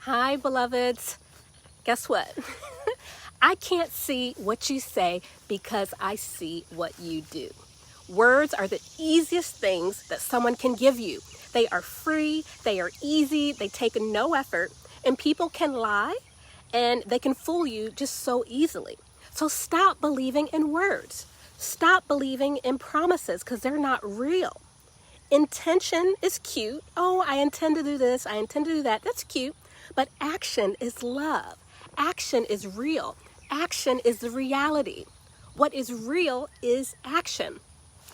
Hi, beloveds. Guess what? I can't see what you say because I see what you do. Words are the easiest things that someone can give you. They are free, they are easy, they take no effort, and people can lie and they can fool you just so easily. So stop believing in words. Stop believing in promises because they're not real. Intention is cute. Oh, I intend to do this, I intend to do that. That's cute. But action is love. Action is real. Action is the reality. What is real is action.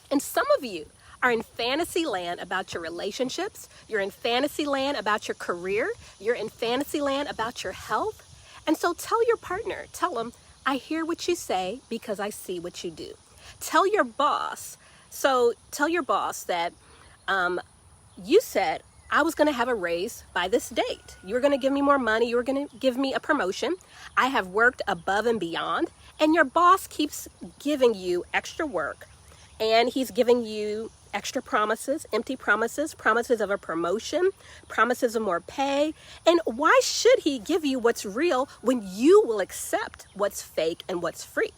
And some of you are in fantasy land about your relationships. You're in fantasy land about your career. You're in fantasy land about your health. And so tell your partner, tell them, I hear what you say because I see what you do. Tell your boss that you said I was going to have a raise by this date. You were going to give me more money. You were going to give me a promotion. I have worked above and beyond, and your boss keeps giving you extra work, and he's giving you extra promises, empty promises, promises of a promotion, promises of more pay. And why should he give you what's real when you will accept what's fake and what's free?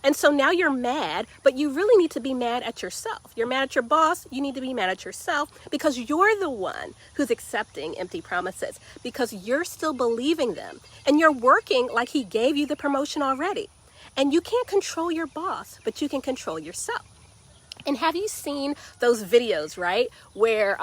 And so now you're mad, but you really need to be mad at yourself. You're mad at your boss, you need to be mad at yourself because you're the one who's accepting empty promises because you're still believing them and you're working like he gave you the promotion already. And you can't control your boss, but you can control yourself. And have you seen those videos, right, where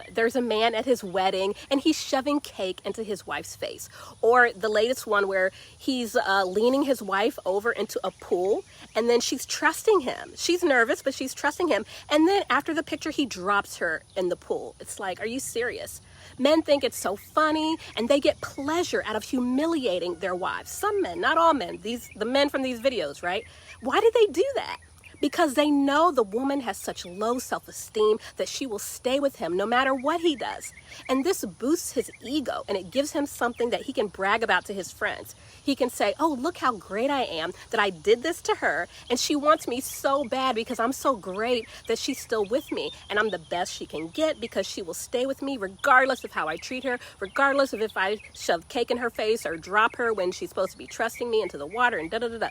there's a man at his wedding and he's shoving cake into his wife's face? Or the latest one where he's leaning his wife over into a pool and then she's trusting him. She's nervous, but she's trusting him. And then after the picture, he drops her in the pool. It's like, are you serious? Men think it's so funny and they get pleasure out of humiliating their wives. Some men, not all men, the men from these videos, right? Why do they do that? Because they know the woman has such low self-esteem that she will stay with him no matter what he does. And this boosts his ego and it gives him something that he can brag about to his friends. He can say, oh, look how great I am that I did this to her and she wants me so bad because I'm so great that she's still with me and I'm the best she can get because she will stay with me regardless of how I treat her, regardless of if I shove cake in her face or drop her when she's supposed to be trusting me into the water and da-da-da-da.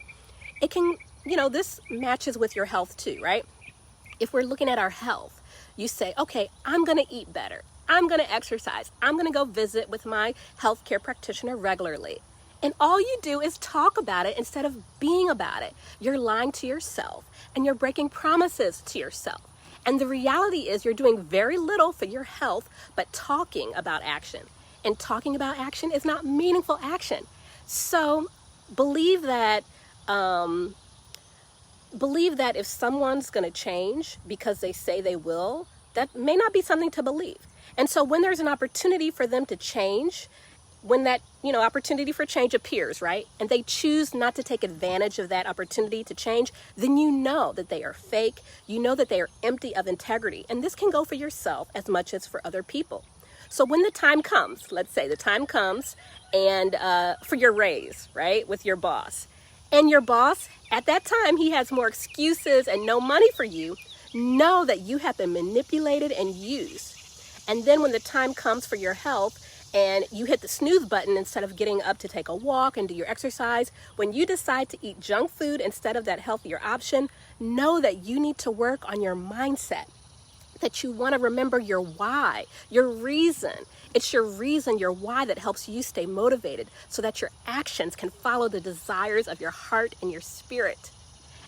It can, this matches with your health too, right? If we're looking at our health, you say, okay, I'm going to eat better. I'm going to exercise. I'm going to go visit with my healthcare practitioner regularly. And all you do is talk about it instead of being about it. You're lying to yourself and you're breaking promises to yourself. And the reality is you're doing very little for your health, but talking about action. And talking about action is not meaningful action. So believe that if someone's going to change because they say they will, that may not be something to believe. And so when there's an opportunity for them to change, when that, opportunity for change appears, right? And they choose not to take advantage of that opportunity to change, then you know that they are fake. You know that they are empty of integrity. And this can go for yourself as much as for other people. So when the time comes, let's say the time comes and for your raise, right, with your boss, and your boss, at that time, he has more excuses and no money for you, know that you have been manipulated and used. And then when the time comes for your health and you hit the snooze button instead of getting up to take a walk and do your exercise, when you decide to eat junk food instead of that healthier option, know that you need to work on your mindset, that you want to remember your why, your reason. It's your reason, your why that helps you stay motivated so that your actions can follow the desires of your heart and your spirit.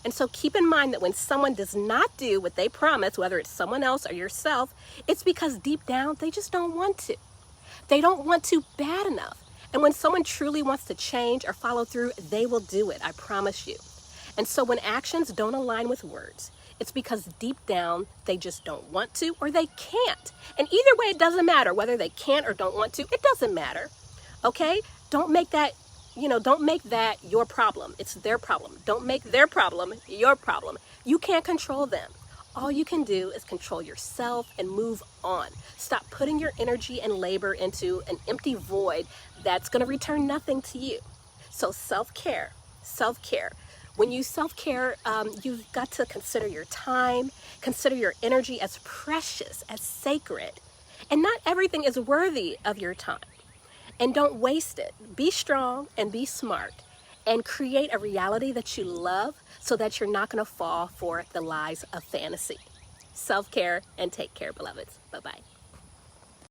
And so keep in mind that when someone does not do what they promise, whether it's someone else or yourself, it's because deep down they just don't want to. They don't want to bad enough. And when someone truly wants to change or follow through, they will do it, I promise you. And so when actions don't align with words, it's because deep down they just don't want to or they can't. And either way, it doesn't matter whether they can't or don't want to. It doesn't matter. Okay? Don't make that your problem. It's their problem. Don't make their problem your problem. You can't control them. All you can do is control yourself and move on. Stop putting your energy and labor into an empty void that's going to return nothing to you. So self-care. When you self-care, you've got to consider your time, consider your energy as precious, as sacred. And not everything is worthy of your time. And don't waste it. Be strong and be smart and create a reality that you love so that you're not going to fall for the lies of fantasy. Self-care and take care, beloveds. Bye-bye.